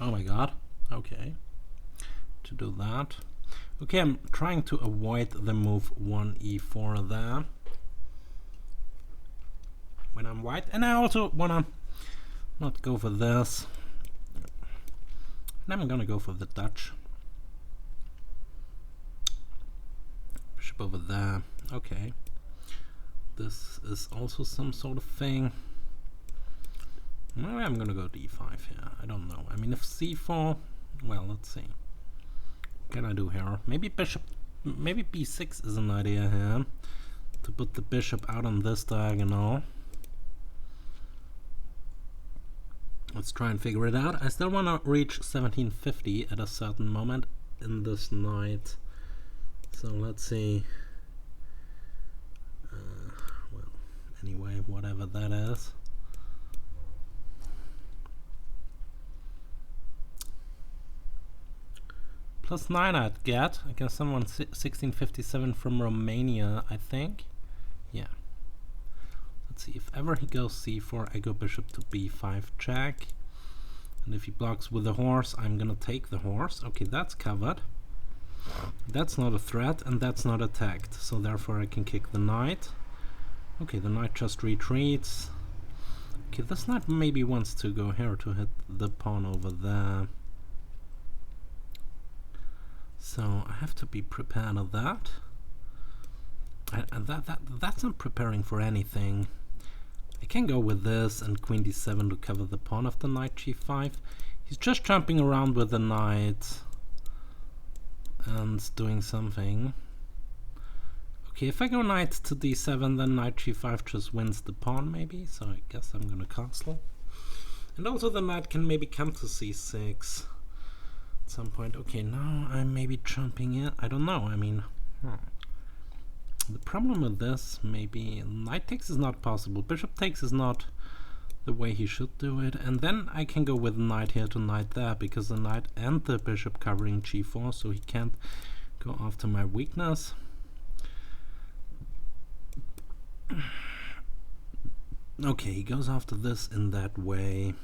Oh my god. Okay. To do that. Okay, I'm trying to avoid the move 1e4 there when I'm white, and I also wanna not go for this. And I'm gonna go for the Dutch. Bishop over there. Okay. This is also some sort of thing. Maybe I'm gonna go d5 here. I don't know. I mean, if c4, well, let's see. What can I do here? Maybe bishop, maybe b6 is an idea here. To put the bishop out on this diagonal. Let's try and figure it out. I still want to reach 1750 at a certain moment in this night. So let's see. Well, anyway, whatever that is. +9 I'd get. I guess someone 1657 from Romania, I think. Yeah. Let's see, if ever he goes c4, I go bishop to b5 check. And if he blocks with the horse, I'm gonna take the horse. Okay, that's covered. That's not a threat, and that's not attacked. So therefore I can kick the knight. Okay, the knight just retreats. Okay, this knight maybe wants to go here to hit the pawn over there. So I have to be prepared of that. And that's not preparing for anything. I can go with this and queen d7 to cover the pawn of the knight g5. He's just jumping around with the knight and doing something. Okay, if I go knight to d7, then knight g5 just wins the pawn maybe, so I guess I'm gonna castle. And also the knight can maybe come to c6 at some point. Okay, now I'm maybe jumping in. I don't know, I mean... The problem with this, maybe knight takes is not possible. Bishop takes is not the way he should do it. And then I can go with knight here to knight there, because the knight and the bishop covering g4, so he can't go after my weakness. Okay, he goes after this in that way.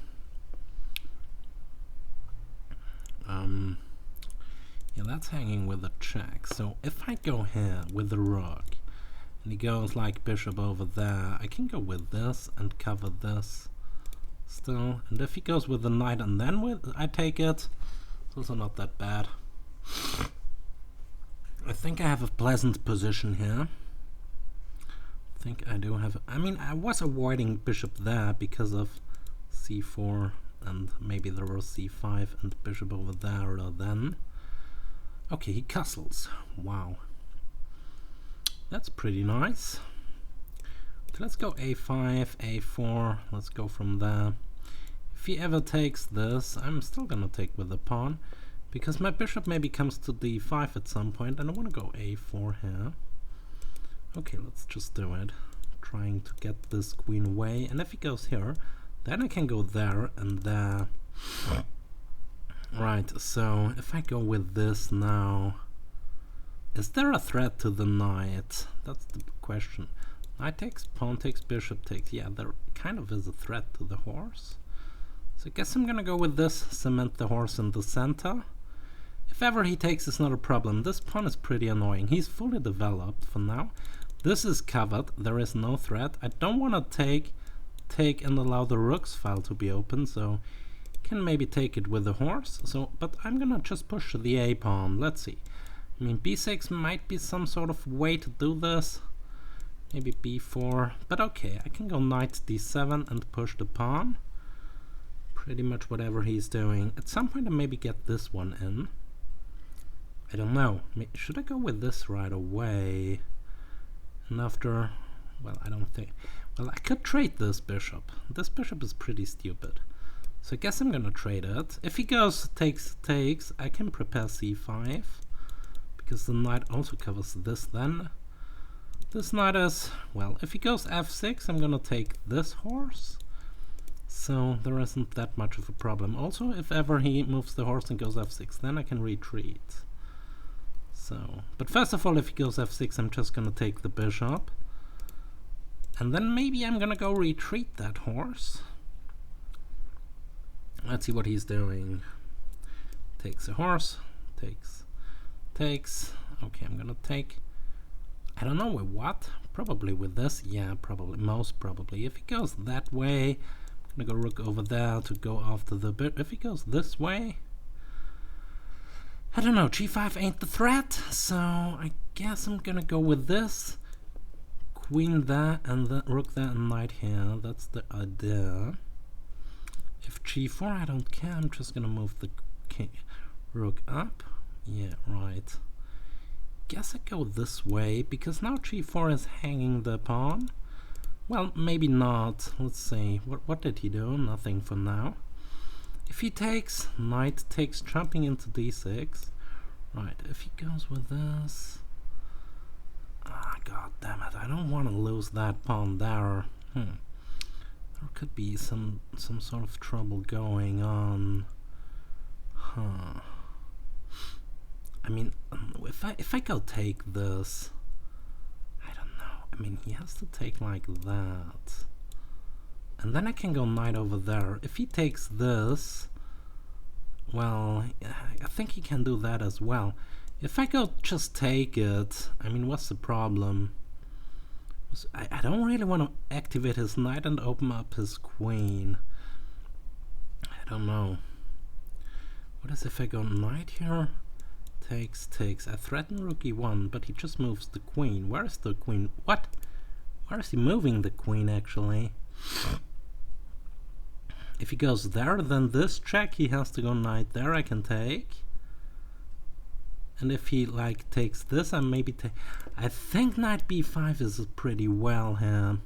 Yeah, that's hanging with a check. So if I go here with the rook, and he goes like bishop over there, I can go with this and cover this still. And if he goes with the knight and then I take it, it's also not that bad. I think I have a pleasant position here. I think I do have... I mean, I was avoiding bishop there because of c4, and maybe there was c5 and bishop over there or then. Okay, he castles. Wow. That's pretty nice. So let's go a5, a4. Let's go from there. If he ever takes this, I'm still gonna take with the pawn, because my bishop maybe comes to d5 at some point, and I want to go a4 here. Okay, let's just do it. Trying to get this queen away, and if he goes here, then I can go there and there. Right, so if I go with this now, is there a threat to the knight? That's the question. Knight takes, pawn takes, bishop takes. Yeah, there kind of is a threat to the horse. So I guess I'm gonna go with this, cement the horse in the center. If ever he takes, it's not a problem. This pawn is pretty annoying. He's fully developed for now. This is covered. There is no threat. I don't want to take and allow the rook's file to be open, so can maybe take it with the horse. So, but I'm gonna just push the a pawn. Let's see. I mean, b6 might be some sort of way to do this. Maybe b4, but okay, I can go knight d7 and push the pawn. Pretty much whatever he's doing. At some point I maybe get this one in. I don't know. Should I go with this right away? And after... Well, I don't think... Well, I could trade this bishop. This bishop is pretty stupid. So I guess I'm gonna trade it. If he goes takes, I can prepare c5. Because the knight also covers this then. This knight is... Well, if he goes f6, I'm gonna take this horse. So there isn't that much of a problem. Also, if ever he moves the horse and goes f6, then I can retreat. So, but first of all, if he goes f6, I'm just gonna take the bishop. And then maybe I'm gonna go retreat that horse. Let's see what he's doing. Takes a horse. Takes. Okay, I'm gonna take. I don't know with what. Probably with this. Yeah, probably. Most probably. If he goes that way, I'm gonna go rook over there to go after the bit. If he goes this way, I don't know. G5 ain't the threat, so I guess I'm gonna go with this. Queen there and the rook there and knight here. That's the idea. If G4, I don't care. I'm just gonna move the rook up. Yeah, right. Guess I go this way because now G4 is hanging the pawn. Well, maybe not. Let's see. What did he do? Nothing for now. If he takes, knight takes, jumping into D6. Right. If he goes with this. Ah, god damn it! I don't want to lose that pawn there. There could be some sort of trouble going on. Huh. I mean, if I go take this, I don't know. I mean, he has to take like that, and then I can go knight over there. If he takes this, well, I think he can do that as well. If I go just take it, I mean, what's the problem? I don't really want to activate his knight and open up his queen. I don't know. What is if I go knight here? Takes. I threaten rook e1, but he just moves the queen. Where is the queen? What? Where is he moving the queen, actually? If he goes there, then this check, he has to go knight there. I can take. And if he, like, takes this, I maybe take... I think knight b5 is pretty well here.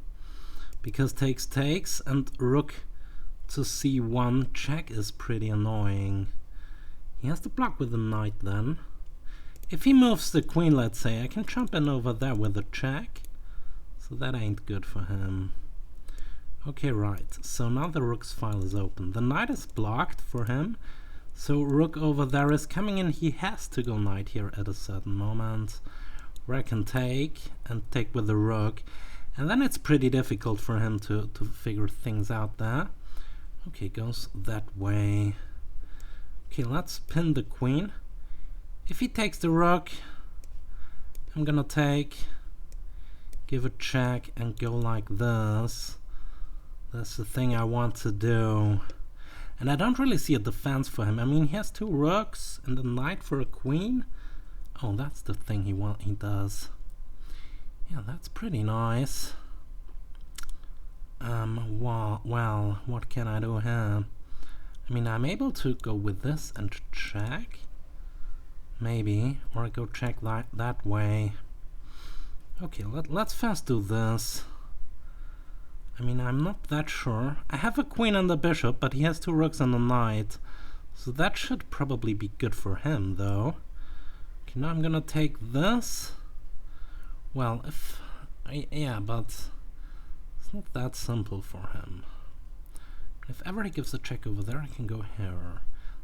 Because takes, and rook to c1 check is pretty annoying. He has to block with the knight then. If he moves the queen, let's say, I can jump in over there with a check. So that ain't good for him. Okay, right. So now the rook's file is open. The knight is blocked for him. So rook over there is coming in. He has to go knight here at a certain moment. Where I can take and take with the rook. And then it's pretty difficult for him to figure things out there. Okay, goes that way. Okay, let's pin the queen. If he takes the rook, I'm gonna take, give a check, and go like this. That's the thing I want to do. And I don't really see a defense for him. I mean, he has two rooks and a knight for a queen. Oh, that's the thing he does. Yeah, that's pretty nice. Well, what can I do here? I mean, I'm able to go with this and check. Maybe. Or I go check that way. Okay, let's first do this. I mean, I'm not that sure. I have a queen and a bishop, but he has two rooks and a knight. So that should probably be good for him, though. Okay, now I'm gonna take this. Well, yeah, but it's not that simple for him. If ever he gives a check over there, I can go here.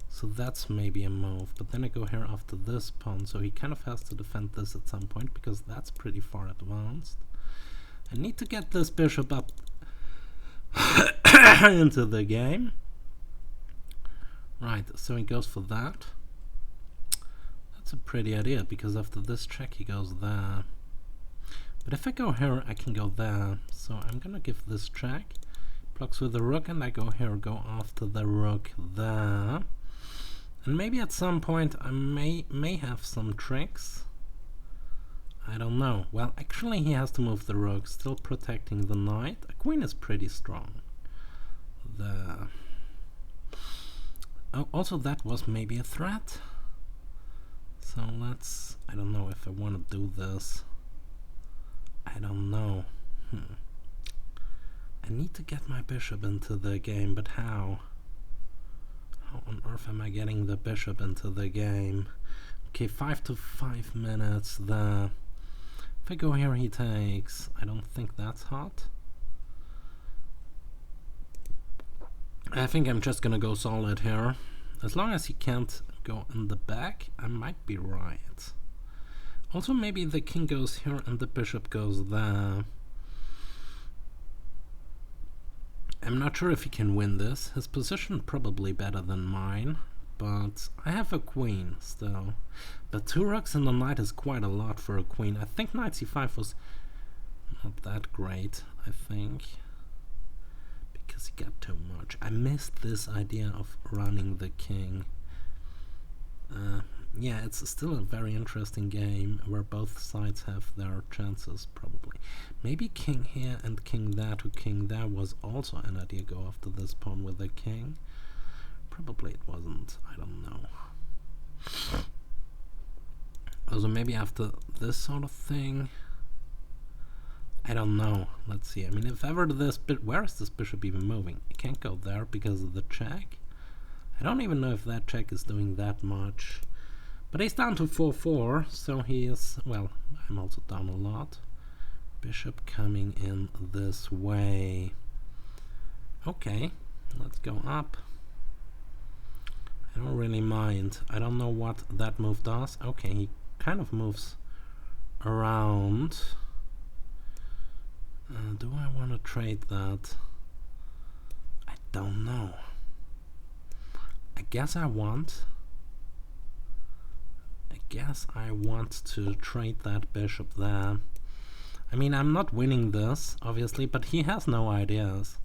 So that's maybe a move. But then I go here after this pawn, so he kind of has to defend this at some point, because that's pretty far advanced. I need to get this bishop up into the game. Right, so he goes for that. That's a pretty idea, because after this check he goes there. But if I go here, I can go there. So I'm gonna give this check. Blocks with the rook, and I go here, go after the rook there. And maybe at some point I may have some tricks. I don't know. Well, actually he has to move the rook, still protecting the knight. A queen is pretty strong. Oh, also that was maybe a threat. So let's... I don't know if I want to do this. I don't know. I need to get my bishop into the game, but how? How on earth am I getting the bishop into the game? Okay, 5 to 5 minutes there. If I go here, he takes. I don't think that's hot. I think I'm just gonna go solid here. As long as he can't go in the back, I might be right. Also, maybe the king goes here and the bishop goes there. I'm not sure if he can win this. His position probably better than mine, but I have a queen still. But 2 rooks and a knight is quite a lot for a queen. I think knight c5 was not that great, I think, because he got too much. I missed this idea of running the king. Yeah, it's still a very interesting game where both sides have their chances, probably. Maybe king here and king there to king there was also an idea, go after this pawn with the king. Probably it wasn't, I don't know. Also maybe after this sort of thing, I don't know. Let's see. I mean, if ever this where is this bishop even moving? It can't go there because of the check. I don't even know if that check is doing that much. But he's down to 4-4, so he is, well, I'm also down a lot. Bishop coming in this way. Okay, let's go up. I don't really mind. I don't know what that move does. Okay, he kind of moves around. Do I want to trade that? I don't know. I guess I want to trade that bishop there. I mean, I'm not winning this, obviously, but he has no ideas.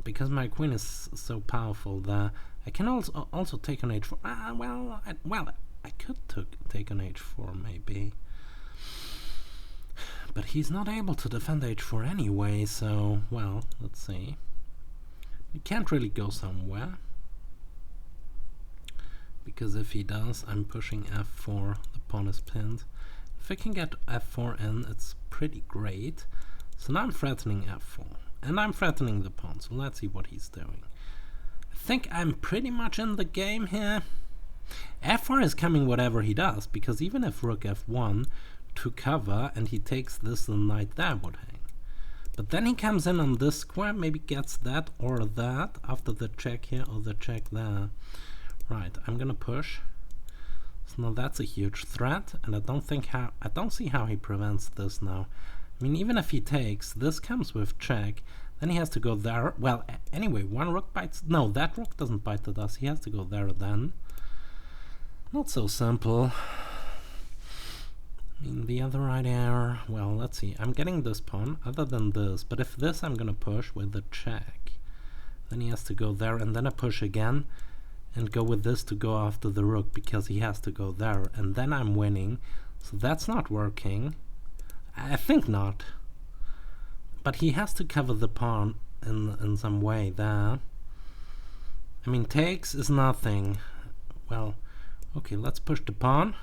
Because my queen is so powerful there. I can also take on h4. I could take on h4 maybe. But he's not able to defend h4 anyway, so, well, let's see. He can't really go somewhere. Because if he does, I'm pushing f4, the pawn is pinned. If I can get f4 in, it's pretty great. So now I'm threatening f4, and I'm threatening the pawn, so let's see what he's doing. I think I'm pretty much in the game here. f4 is coming whatever he does, because even if rook f1 to cover, and he takes this, the knight there would hang. But then he comes in on this square, maybe gets that or that, after the check here or the check there. Right, I'm gonna push. So now that's a huge threat, and I don't see how he prevents this now. I mean, even if he takes, this comes with check, then he has to go there. Well, anyway, one rook bites. No, that rook doesn't bite the dust. He has to go there then. Not so simple. I mean, the other idea, well, let's see. I'm getting this pawn, other than this, but if this I'm gonna push with the check, then he has to go there, and then I push again, and go with this to go after the rook, because he has to go there, and then I'm winning. So that's not working. I think not. But he has to cover the pawn in some way there. I mean, takes is nothing. Well, okay, let's push the pawn.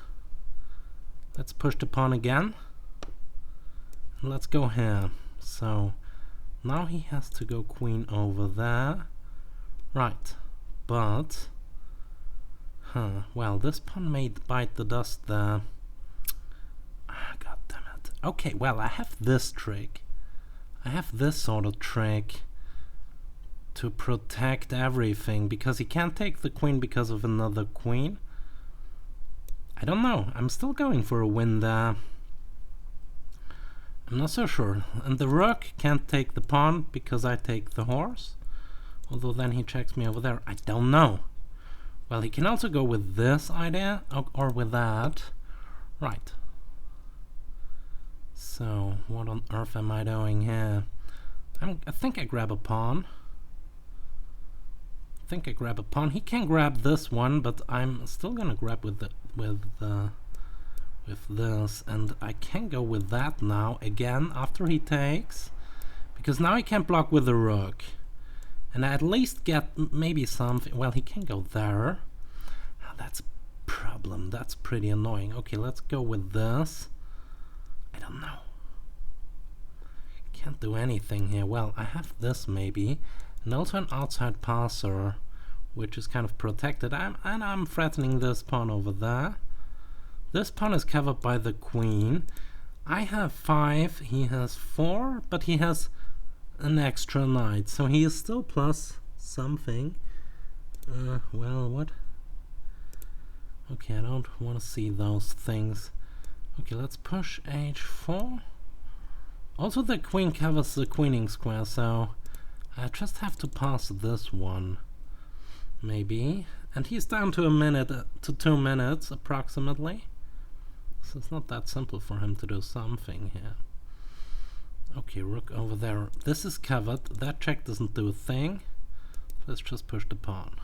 Let's push the pawn again. And let's go here. So now he has to go queen over there. Right, but well, this pawn may bite the dust there. God damn it. Okay, well, I have this trick. I have this sort of trick to protect everything, because he can't take the queen because of another queen. I don't know. I'm still going for a win there. I'm not so sure. And the rook can't take the pawn because I take the horse. Although then he checks me over there. I don't know. Well, he can also go with this idea, or with that. Right. So, what on earth am I doing here? I think I grab a pawn. He can grab this one, but I'm still gonna grab with this, and I can go with that now again after he takes, because now he can't block with the rook. And I at least get maybe something. Well, he can go there. Oh, that's a problem. That's pretty annoying. Okay, let's go with this. I don't know. Can't do anything here. Well, I have this maybe. And also an outside passer, which is kind of protected. And I'm threatening this pawn over there. This pawn is covered by the queen. I have 5. He has 4. But he has an extra knight, so he is still plus something. Well, what? Okay, I don't want to see those things. Okay, let's push h4. Also, the queen covers the queening square, so I just have to pass this one, maybe. And he's down to a minute, to 2 minutes approximately. So it's not that simple for him to do something here. Okay, rook over there. This is covered. That check doesn't do a thing. Let's just push the pawn.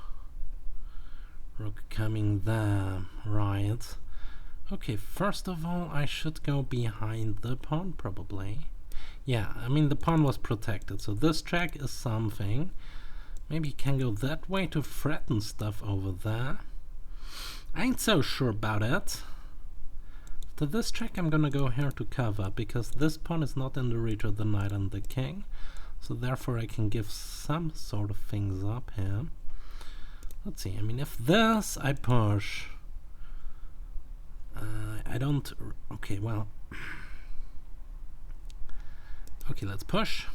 Rook coming there, right. Okay, first of all, I should go behind the pawn, probably. Yeah, I mean, the pawn was protected, so this check is something. Maybe he can go that way to threaten stuff over there. I ain't so sure about it. After this check, I'm gonna go here to cover, because this pawn is not in the reach of the knight and the king. So therefore I can give some sort of things up here. Let's see, I mean, if this I push, I don't, okay, well, okay, let's push.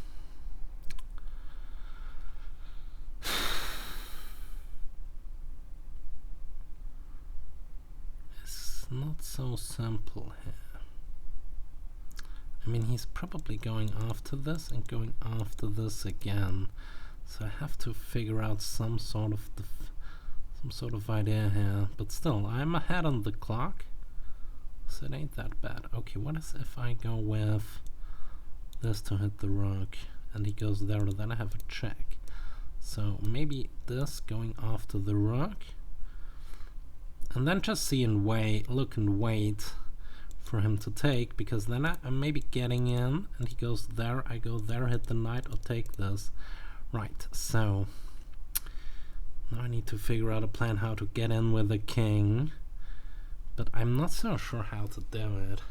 It's not so simple here. I mean, he's probably going after this and going after this again. So I have to figure out some sort of idea here. But still, I'm ahead on the clock, so it ain't that bad. Okay, what is if I go with this to hit the rook, and he goes there, then I have a check. So maybe this going after the rook, and then just see and wait, look and wait for him to take, because then I'm maybe getting in, and he goes there, I go there, hit the knight, or take this. Right, so now I need to figure out a plan how to get in with the king, but I'm not so sure how to do it.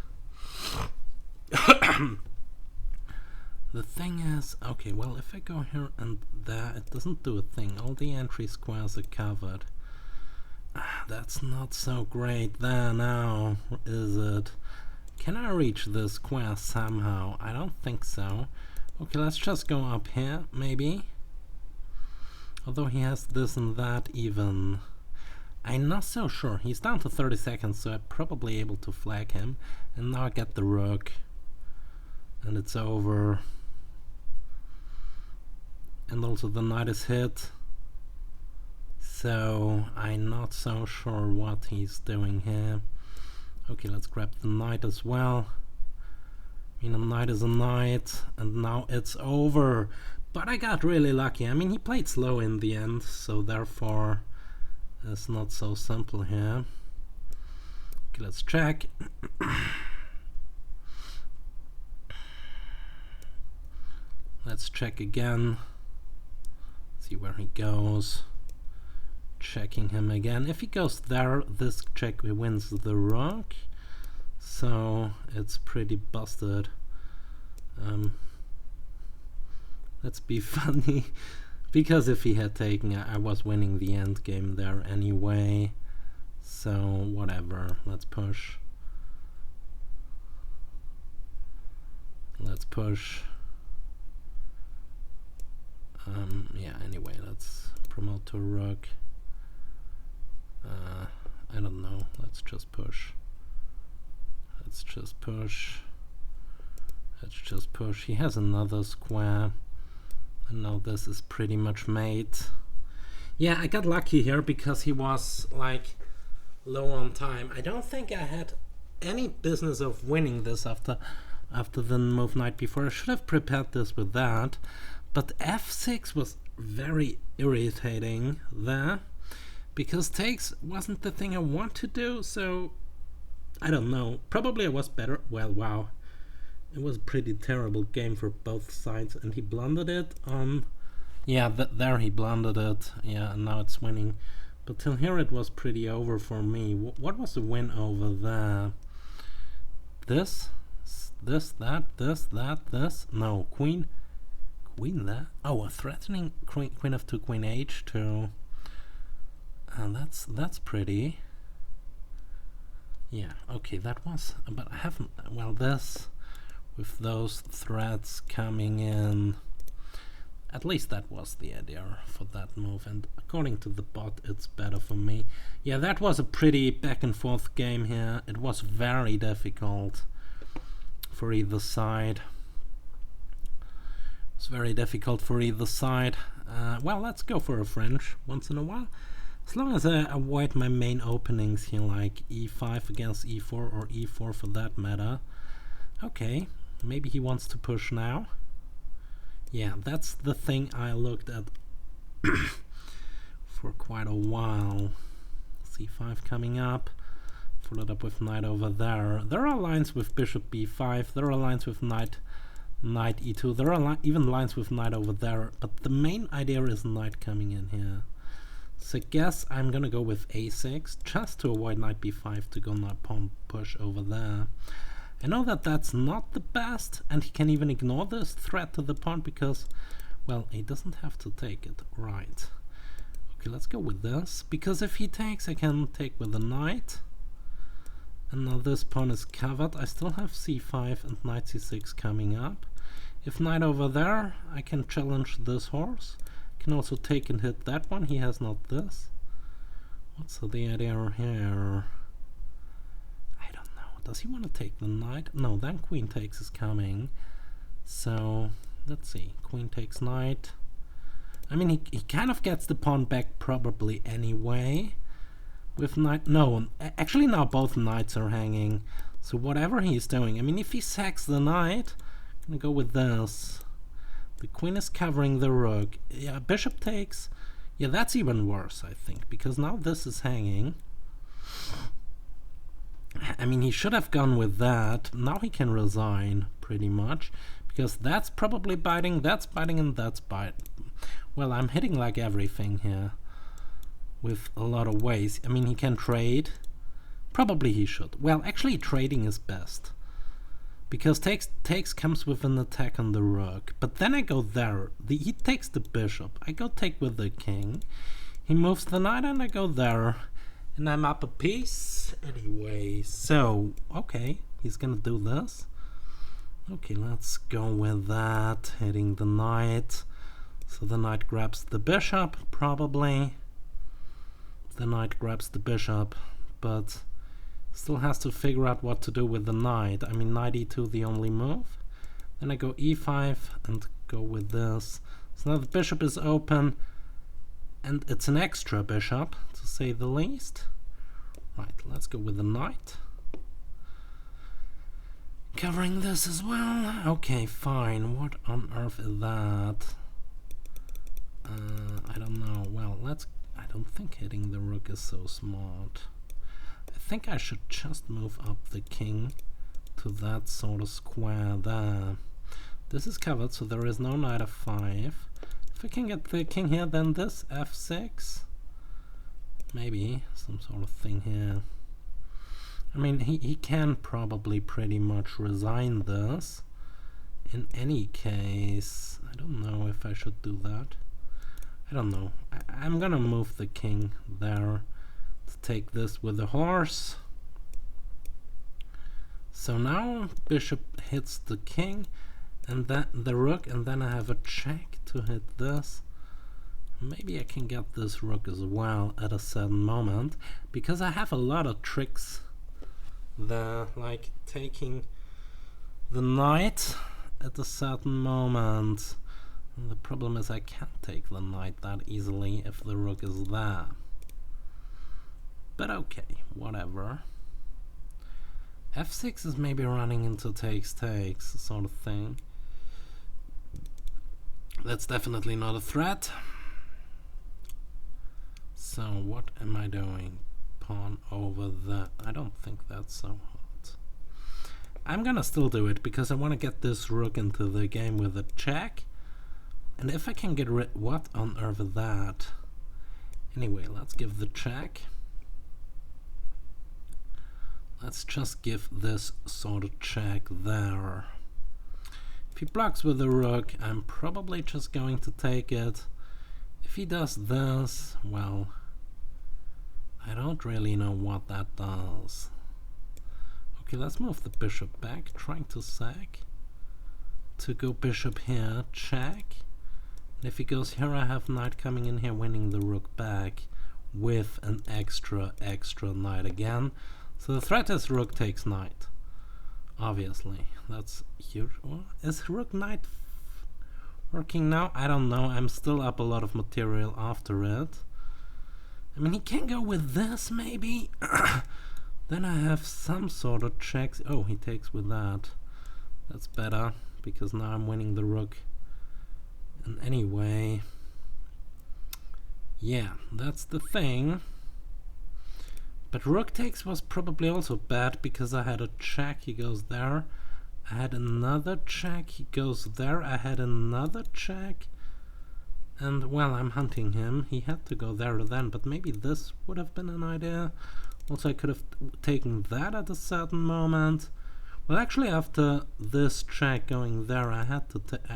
The thing is, okay, well, if I go here and there, it doesn't do a thing. All the entry squares are covered. That's not so great there now, is it? Can I reach this square somehow? I don't think so. Okay, let's just go up here, maybe. Although he has this and that even. I'm not so sure. He's down to 30 seconds, so I'm probably able to flag him. And now I get the rook. And it's over. And also the knight is hit. So I'm not so sure what he's doing here. Okay, let's grab the knight as well. I mean, a knight is a knight, and now it's over. But I got really lucky. I mean, he played slow in the end, so therefore it's not so simple here. Okay, let's check. Let's check again. See where he goes. Checking him again. If he goes there, this check wins the rook, so it's pretty busted. Let's be funny, because if he had taken, I was winning the end game there anyway, so whatever. Let's push. Let's push. Yeah, anyway, let's promote to rook. I don't know, let's just push. Let's just push. Let's just push. He has another square, and now this is pretty much made. Yeah, I got lucky here because he was like low on time. I don't think I had any business of winning this after the move knight before. I should have prepared this with that, but f6 was very irritating there, because takes wasn't the thing I want to do, so I don't know. Probably I was better. Well, wow. It was a pretty terrible game for both sides, and he blundered it on... Yeah, there he blundered it. Yeah, and now it's winning. But till here it was pretty over for me. What was the win over there? This, that, this. No, queen there. Oh, a threatening queen f2, queen h2. That's pretty. Yeah, okay, that was, but I haven't, well, this, with those threats coming in, at least that was the idea for that move, and according to the bot, it's better for me. Yeah, that was a pretty back and forth game here. It was very difficult for either side. It's very difficult for either side. Well, let's go for a French once in a while. As long as I avoid my main openings here, like e5 against e4 or e4 for that matter. Okay, maybe he wants to push now. Yeah, that's the thing I looked at for quite a while. c5 coming up, followed up with knight over there. There are lines with bishop b5, there are lines with knight e2, there are even lines with knight over there, but the main idea is knight coming in here. So I guess I'm gonna go with a6 just to avoid knight b5 to go knight pawn push over there. I know that that's not the best, and he can even ignore this threat to the pawn because, well, he doesn't have to take it. Right. Okay, let's go with this, because if he takes, I can take with the knight. And now this pawn is covered. I still have c5 and knight c6 coming up. If knight over there, I can challenge this horse. Can also take and hit that one. He has not this. What's the idea here? I don't know. Does he want to take the knight? No, then queen takes is coming. So let's see. Queen takes knight. I mean, he kind of gets the pawn back probably anyway. With knight, no, actually now both knights are hanging. So whatever he's doing, I mean, if he sacks the knight, I'm gonna go with this. The queen is covering the rook. Yeah, bishop takes. Yeah, that's even worse, I think, because now this is hanging. I mean, he should have gone with that. Now he can resign, pretty much, because that's probably biting, that's biting, and that's biting. Well, I'm hitting like everything here with a lot of ways. I mean, he can trade. Probably he should. Well, actually, trading is best, because takes comes with an attack on the rook. But then I go there. He takes the bishop. I go take with the king. He moves the knight and I go there. And I'm up a piece anyway. So, okay, he's gonna do this. Okay, let's go with that. Hitting the knight. So the knight grabs the bishop, probably. The knight grabs the bishop, but still has to figure out what to do with the knight. I mean, knight e2 the only move. Then I go e5 and go with this. So now the bishop is open, and it's an extra bishop, to say the least. Right, let's go with the knight. Covering this as well. Okay, fine. What on earth is that? I don't know. Well, I don't think hitting the rook is so smart. I think I should just move up the king to that sort of square there. This is covered, so there is no knight f5. If I can get the king here, then this f6. Maybe some sort of thing here. I mean, he can probably pretty much resign this. In any case, I don't know if I should do that. I don't know. I'm gonna move the king there to take this with the horse. So now bishop hits the king and then the rook, and then I have a check to hit this. Maybe I can get this rook as well at a certain moment, because I have a lot of tricks there, like taking the knight at a certain moment. And the problem is I can't take the knight that easily if the rook is there. But okay, whatever. f6 is maybe running into takes sort of thing. That's definitely not a threat. So what am I doing? Pawn over there. I don't think that's so hot. I'm gonna still do it because I want to get this rook into the game with a check. And if I can get rid... What on earth is that? Anyway, let's give the check. Let's just give this sort of check there. If he blocks with the rook, I'm probably just going to take it. If he does this, well, I don't really know what that does. Okay, let's move the bishop back, trying to sack. To go bishop here, check. And if he goes here, I have knight coming in here, winning the rook back with an extra knight again. So the threat is rook takes knight. Obviously, that's huge. Well, is rook knight working now? I don't know. I'm still up a lot of material after it. I mean, he can go with this, maybe? Then I have some sort of checks. Oh, he takes with that. That's better, because now I'm winning the rook. And anyway, yeah, that's the thing. But rook takes was probably also bad, because I had a check, he goes there. I had another check, he goes there. I had another check. And, well, I'm hunting him. He had to go there then, but maybe this would have been an idea. Also, I could have taken that at a certain moment. Well, actually, after this check going there, I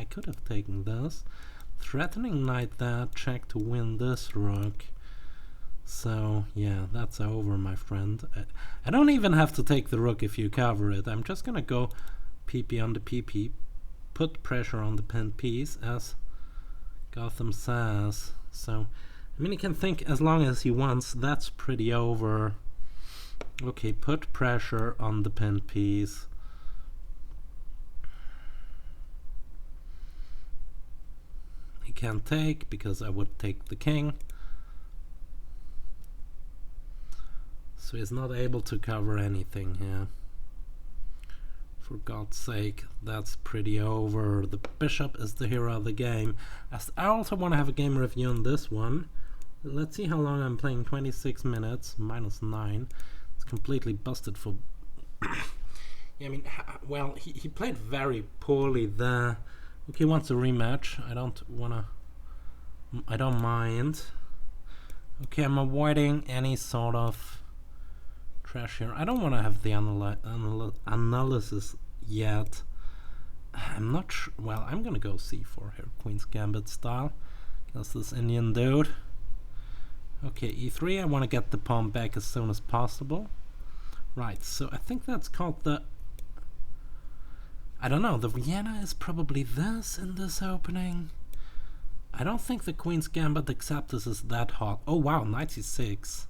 could have taken this. Threatening knight there, check to win this rook. So, yeah, that's over, my friend. I don't even have to take the rook if you cover it. I'm just gonna go PP on the PP, put pressure on the pinned piece, as Gotham says. So, I mean, he can think as long as he wants. That's pretty over. Okay, put pressure on the pinned piece. He can't take, because I would take the king. So he's not able to cover anything here. For God's sake, that's pretty over. The bishop is the hero of the game. I also want to have a game review on this one. Let's see how long I'm playing. 26 minutes, -9. It's completely busted for... yeah, I mean, well, he played very poorly there. Okay, he wants a rematch. I don't mind. Okay, I'm avoiding any sort of trash here. I don't want to have the analysis yet. I'm not sure. Well, I'm gonna go c4 here, Queen's Gambit style. That's this Indian dude. Okay, e3. I want to get the pawn back as soon as possible. Right, so I think that's called the... I don't know, the Vienna is probably this in this opening. I don't think the Queen's Gambit except this is that hot. Oh wow, knight c6.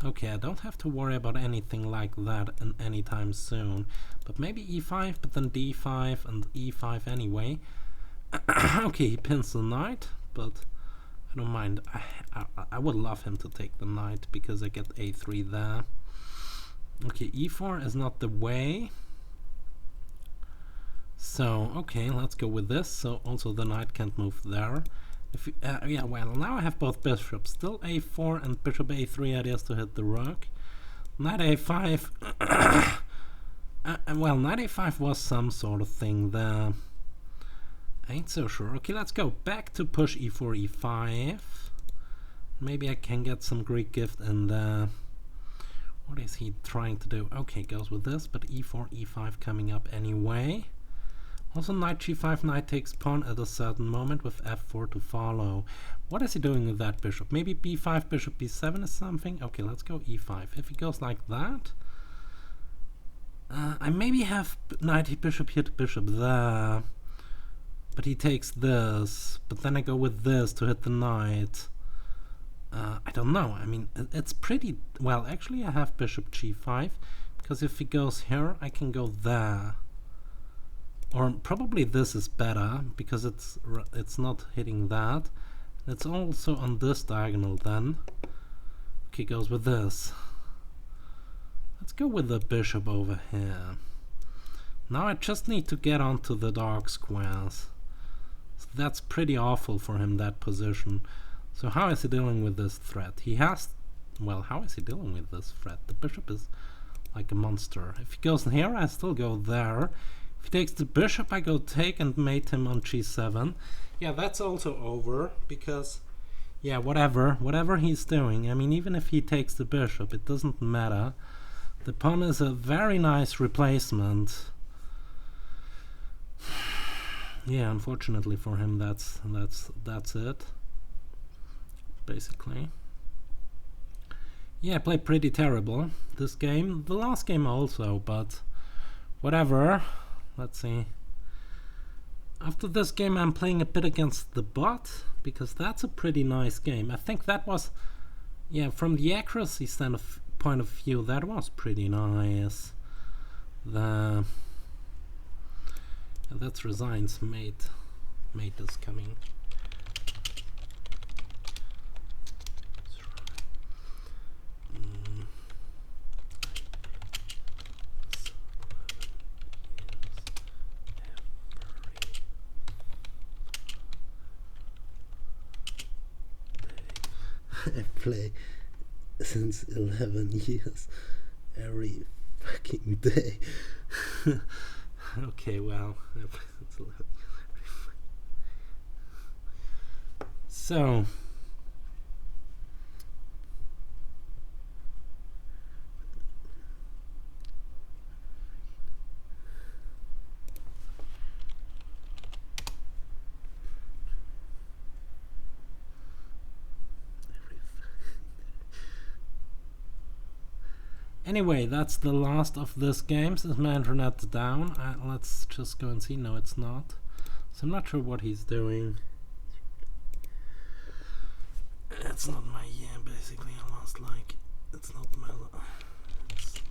Okay, I don't have to worry about anything like that anytime soon. But maybe e5, but then d5 and e5 anyway. Okay, he pins the knight, but I don't mind. I would love him to take the knight, because I get a3 there. Okay, e4 is not the way. So, okay, let's go with this. So also the knight can't move there. Yeah, well, now I have both bishops. Still a4 and bishop a3 ideas to hit the rook. Knight a5. Well, knight a5 was some sort of thing there. I ain't so sure. Okay, let's go back to push e4, e5. Maybe I can get some Greek gift in there. What is he trying to do? Okay, goes with this, but e4, e5 coming up anyway. Also knight g5, knight takes pawn at a certain moment with f4 to follow. What is he doing with that bishop? Maybe b5, bishop b7 is something? Okay, let's go e5. If he goes like that, I maybe have knight bishop here to bishop there. But he takes this, but then I go with this to hit the knight. I don't know. I mean, it's pretty... Well, actually I have bishop g5, because if he goes here, I can go there. Or probably this is better, because it's not hitting that. It's also on this diagonal then. Okay, goes with this. Let's go with the bishop over here. Now I just need to get onto the dark squares. So that's pretty awful for him, that position. So how is he dealing with this threat? He has... Well, how is he dealing with this threat? The bishop is like a monster. If he goes here, I still go there. If he takes the bishop, I go take and mate him on g7. Yeah, that's also over, because... Yeah, whatever he's doing. I mean, even if he takes the bishop, it doesn't matter. The pawn is a very nice replacement. Yeah, unfortunately for him, that's it. Basically. Yeah, I played pretty terrible this game. The last game also, but whatever. Let's see. After this game, I'm playing a bit against the bot, because that's a pretty nice game. I think that was, yeah, from the accuracy point of view, that was pretty nice. That's Resign's mate mate is coming. I play since 11 years every fucking day. Okay, well, so anyway, that's the last of this game. Is my internet down? Let's just go and see. No, it's not. So I'm not sure what he's doing. It's not my year, basically. I lost like... It's not my... It's not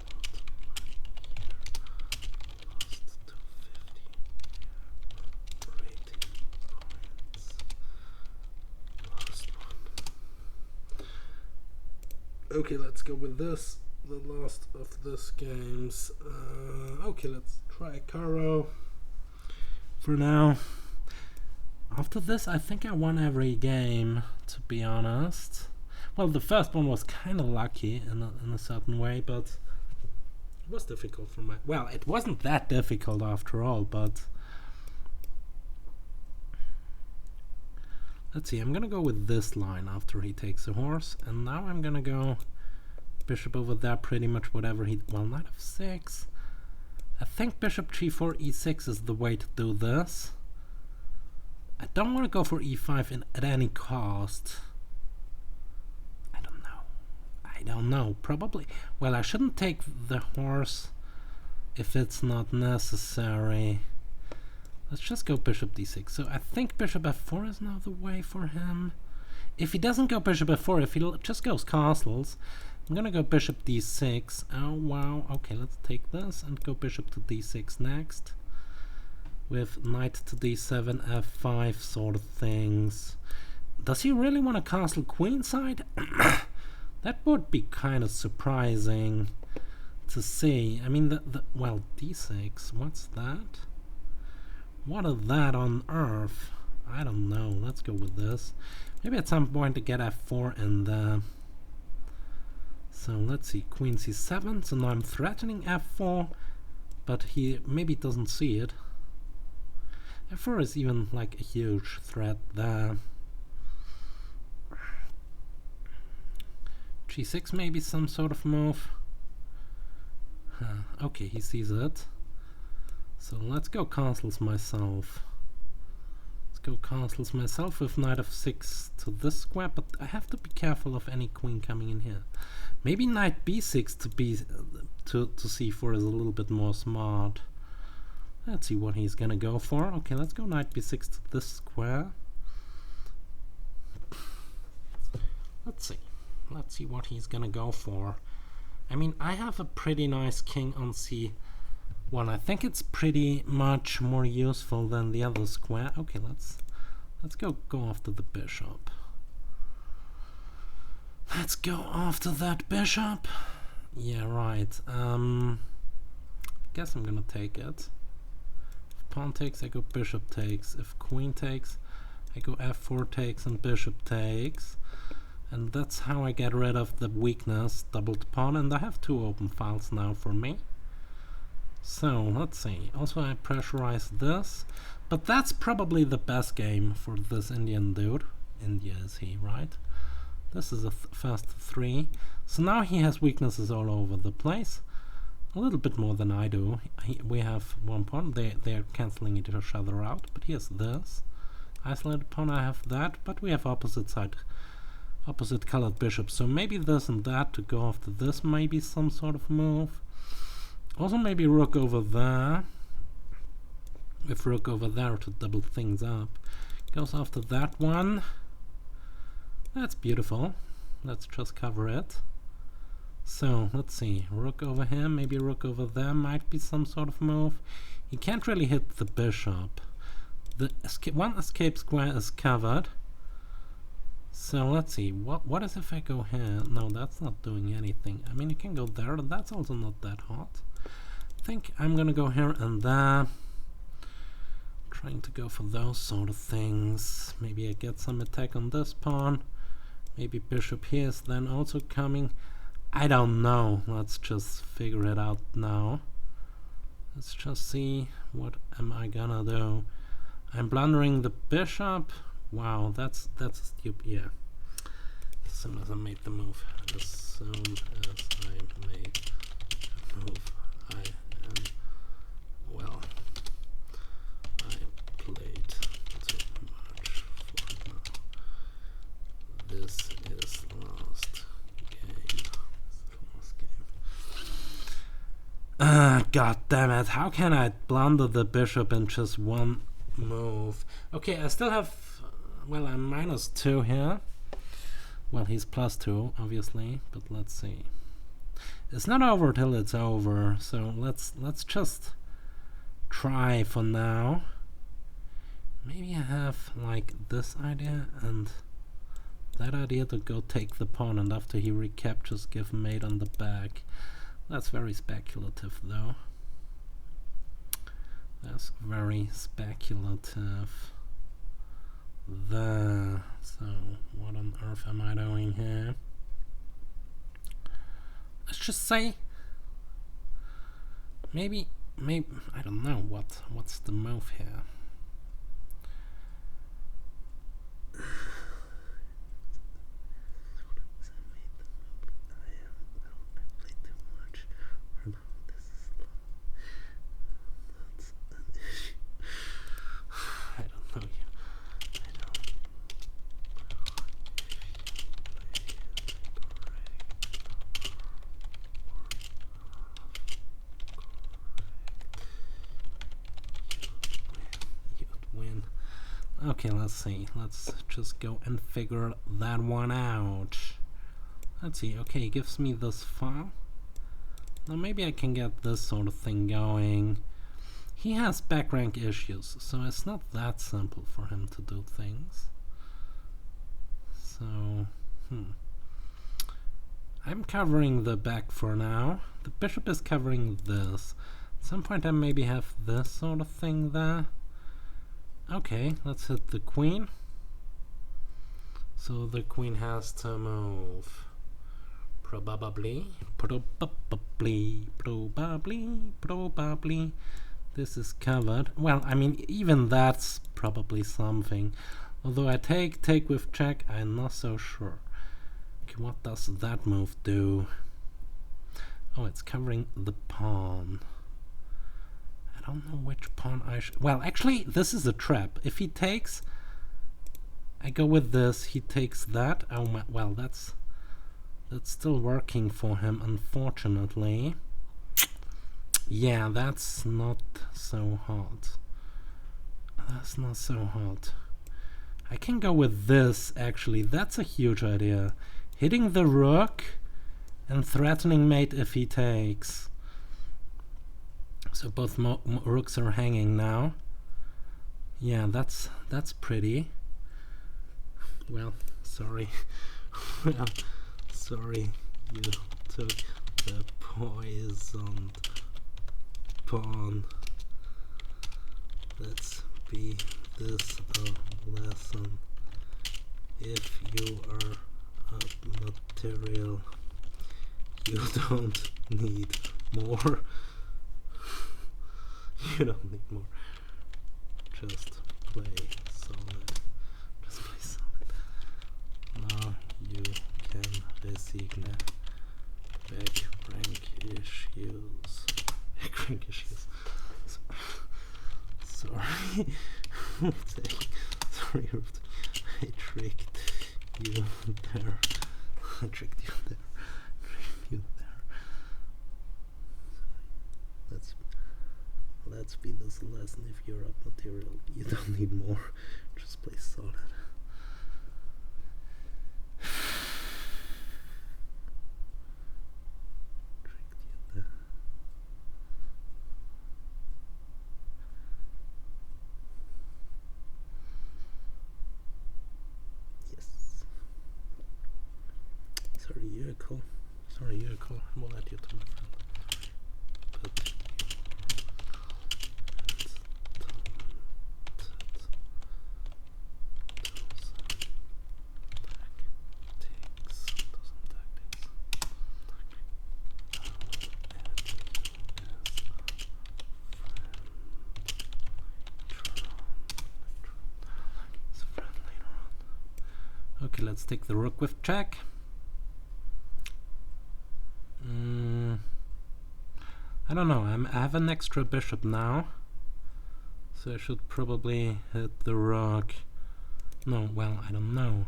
my year. Lost 250 rating points. Last one. Okay, let's go with this. The last of this games. Okay, let's try Caro for now. After this, I think I won every game, to be honest. Well, the first one was kind of lucky in a certain way, but it was difficult for my... Well, it wasn't that difficult after all, but... Let's see, I'm gonna go with this line after he takes a horse, and now I'm gonna go bishop over there, pretty much whatever he... Well, knight of 6. I think bishop g4, e6 is the way to do this. I don't want to go for e5 at any cost. I don't know. Probably... Well, I shouldn't take the horse if it's not necessary. Let's just go bishop d6. So I think bishop f4 is now the way for him. If he doesn't go bishop f4, if he just goes castles, I'm gonna go bishop d6. Oh wow, okay, let's take this and go bishop to d6 next. With knight to d7, f5 sort of things. Does he really want to castle queenside? That would be kind of surprising to see. I mean, well, d6, what's that? What is that on earth? I don't know. Let's go with this. Maybe at some point to get f4 in there. So let's see, queen c7. So now I'm threatening f4, but he maybe doesn't see it. f4 is even like a huge threat there. g6 maybe some sort of move. Okay, he sees it. So let's go castles myself. Let's go castles myself with knight of 6 to this square, but I have to be careful of any queen coming in here. Maybe knight b6 to c4 is a little bit more smart. Let's see what he's gonna go for. Okay, let's go knight b6 to this square. Let's see what he's gonna go for. I mean, I have a pretty nice king on c1. I think it's pretty much more useful than the other square. Okay, let's go after the bishop. Let's go after that bishop. Yeah, right. I guess I'm gonna take it. If pawn takes, I go bishop takes. If queen takes, I go f4 takes and bishop takes. And that's how I get rid of the weakness, doubled pawn, and I have 2 open files now for me. So, let's see. Also, I pressurize this. But that's probably the best game for this Indian dude. India is he, right? This is a first 3. So now he has weaknesses all over the place. A little bit more than I do. We have 1 pawn. They're cancelling each other out. But he has this. Isolated pawn, I have that. But we have opposite colored bishops. So maybe this and that to go after this. Maybe some sort of move. Also maybe rook over there. With rook over there to double things up. Goes after that one. That's beautiful. Let's just cover it. So, let's see. Rook over here, maybe rook over there might be some sort of move. He can't really hit the bishop. The one escape square is covered. So let's see, what is if I go here? No, that's not doing anything. I mean, you can go there, and that's also not that hot. I think I'm gonna go here and there. Trying to go for those sort of things. Maybe I get some attack on this pawn. Maybe bishop here is then also coming. I don't know. Let's just figure it out now. Let's just see what am I gonna do. I'm blundering the bishop. Wow, that's stupid. Yeah. As soon as I made the move, as soon as I made the move, I am well. I played too much for now. This is last game. God damn it! How can I blunder the bishop in just one move? Okay, I still have. Well, I'm -2 here. Well, he's +2, obviously, but let's see. It's not over till it's over, so let's just try for now. Maybe I have like this idea and that idea to go take the pawn, and after he recaptures, give mate on the back. That's very speculative, though. That's very speculative. There. So, what on earth am I doing here? Let's just say maybe I don't know what's the move here. Okay, let's see. Let's just go and figure that one out. Let's see. Okay, he gives me this file. Now maybe I can get this sort of thing going. He has back rank issues, so it's not that simple for him to do things. So, I'm covering the back for now. The bishop is covering this. At some point I maybe have this sort of thing there. Okay, let's hit the queen. So the queen has to move. Probably. This is covered. Well, I mean, even that's probably something. Although I take with check, I'm not so sure. Okay, what does that move do? Oh, it's covering the pawn. I don't know which pawn I should... Well, actually, this is a trap. If he takes... I go with this, he takes that. Oh my... Well, that's still working for him, unfortunately. Yeah, that's not so hot. That's not so hot. I can go with this, actually. That's a huge idea. Hitting the rook and threatening mate if he takes. So both rooks are hanging now. Yeah, that's pretty. Well, sorry. Well, sorry you took the poisoned pawn. Let's be this a lesson. If you are a material, you don't need more. You don't need more. Just play solid. Just play solid. Now you can resign back rank issues. Back rank issues. Sorry. Sorry, I tricked you there. I tricked you there. Let's be this lesson. If you're up material, you don't need more. Just play solid. Tricked you there. Sorry, Yuriko. Sorry, Yuriko. We'll add you to my friend. But okay, let's take the rook with check. I don't know, I have an extra bishop now, so I should probably hit the rook. No, well, I don't know.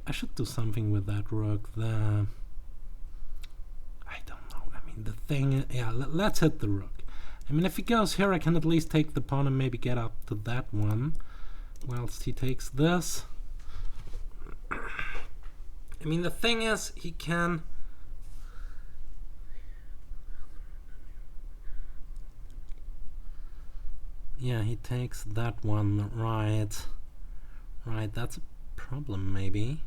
I should do something with that rook there. I don't know. I mean, the thing, yeah, let's hit the rook. I mean, if he goes here, I can at least take the pawn and maybe get up to that one, whilst he takes this. I mean, the thing is, he can... Yeah, he takes that one, right. Right, that's a problem, maybe.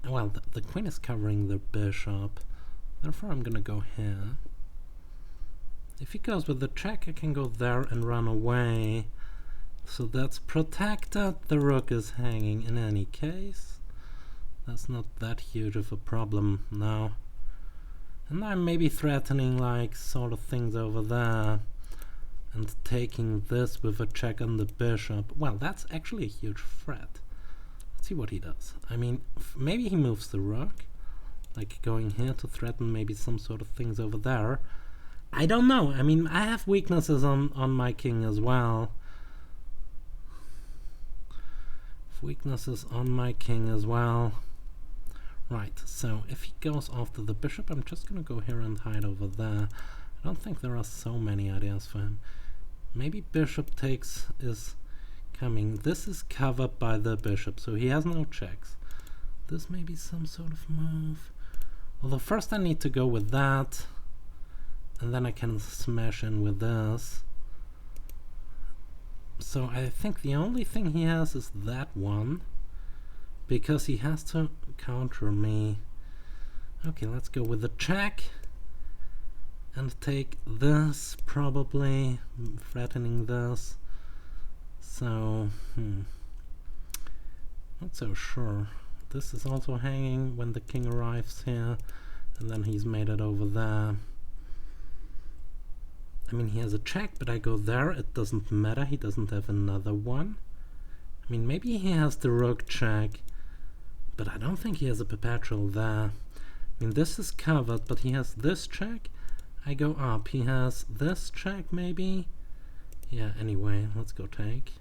Well, the queen is covering the bishop, therefore I'm gonna go here. If he goes with the check, I can go there and run away. So that's protected. The rook is hanging in any case. That's not that huge of a problem now. And I'm maybe threatening like sort of things over there. And taking this with a check on the bishop. Well, that's actually a huge threat. Let's see what he does. I mean, maybe he moves the rook. Like going here to threaten maybe some sort of things over there. I don't know. I mean, I have weaknesses on my king as well. Weaknesses on my king as well. Right, so if he goes after the bishop, I'm just gonna go here and hide over there. I don't think there are so many ideas for him. Maybe bishop takes is coming. This is covered by the bishop, so he has no checks. This may be some sort of move. Although first I need to go with that, and then I can smash in with this. So I think the only thing he has is that one, because he has to counter me. Okay, let's go with the check and take this, probably threatening this. So not so sure. This is also hanging when the king arrives here, and then he's made it over there. I mean, he has a check, but I go there, it doesn't matter, he doesn't have another one. I mean, maybe he has the rook check, but I don't think he has a perpetual there. I mean, this is covered, but he has this check. I go up, he has this check, maybe? Yeah, anyway, let's go take.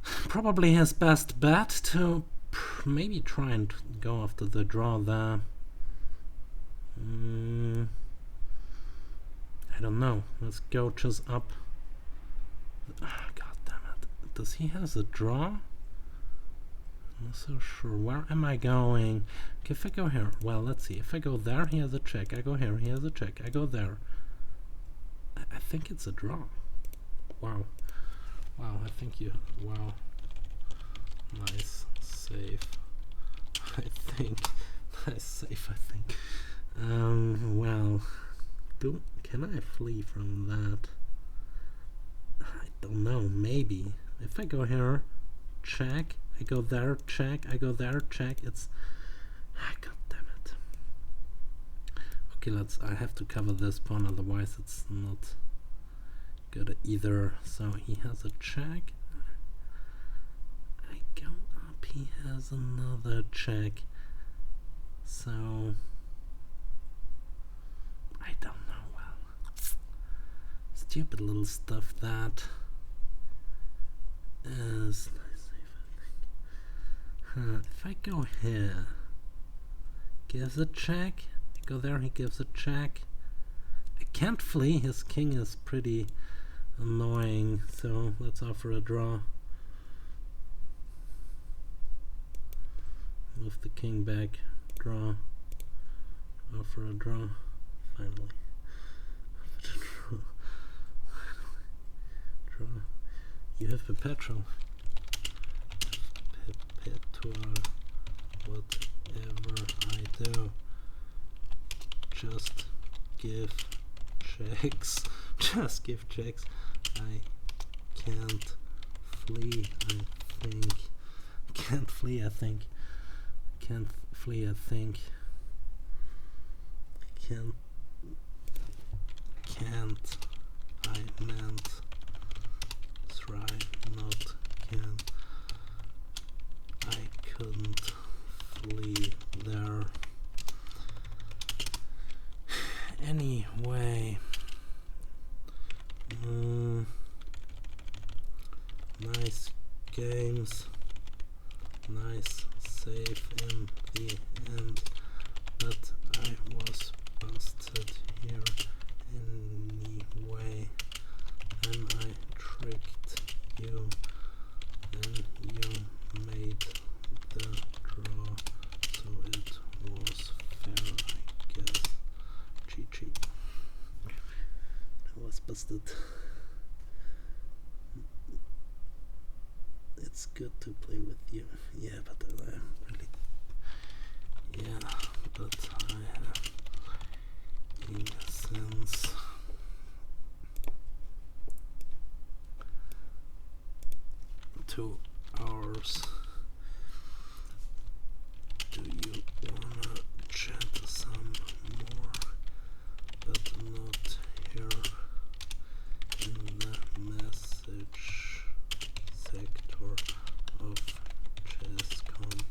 Probably his best bet to maybe try and go after the draw there. I don't know. Let's go just up. God damn it. Does he have a draw? I'm not so sure. Where am I going? Okay, if I go here, well, let's see. If I go there, he has a check. I go here, he has a check. I go there. I think it's a draw. Wow. Wow, I think you... Wow. Nice save. I think. Nice save, I think. Well... Can I flee from that? I don't know, maybe. If I go here, check, I go there, check, I go there, check, it's... God damn it. Okay, I have to cover this pawn, otherwise it's not good either. So he has a check. I go up, he has another check. So... I don't know. Stupid little stuff that is nice. If I go here, gives a check. I go there, he gives a check. I can't flee. His king is pretty annoying, so let's offer a draw. Move the king back. Draw. Offer a draw. Finally. Draw. You have perpetual. whatever I do. Just give checks. Just give checks. I can't flee, I think. Can't flee, I think. Can't flee, I think. Can't. I meant. Try, not can. I couldn't flee there. Anyway. Nice games. Nice save in the end. But I was busted here anyway. And I tricked you. And you made the draw. So it was fair, I guess. GG. I was busted. It's good to play with you. Yeah, but I'm really. Yeah, but I have in a sense. Two hours. Do you wanna chat some more? But not here in the message sector of Chesscom.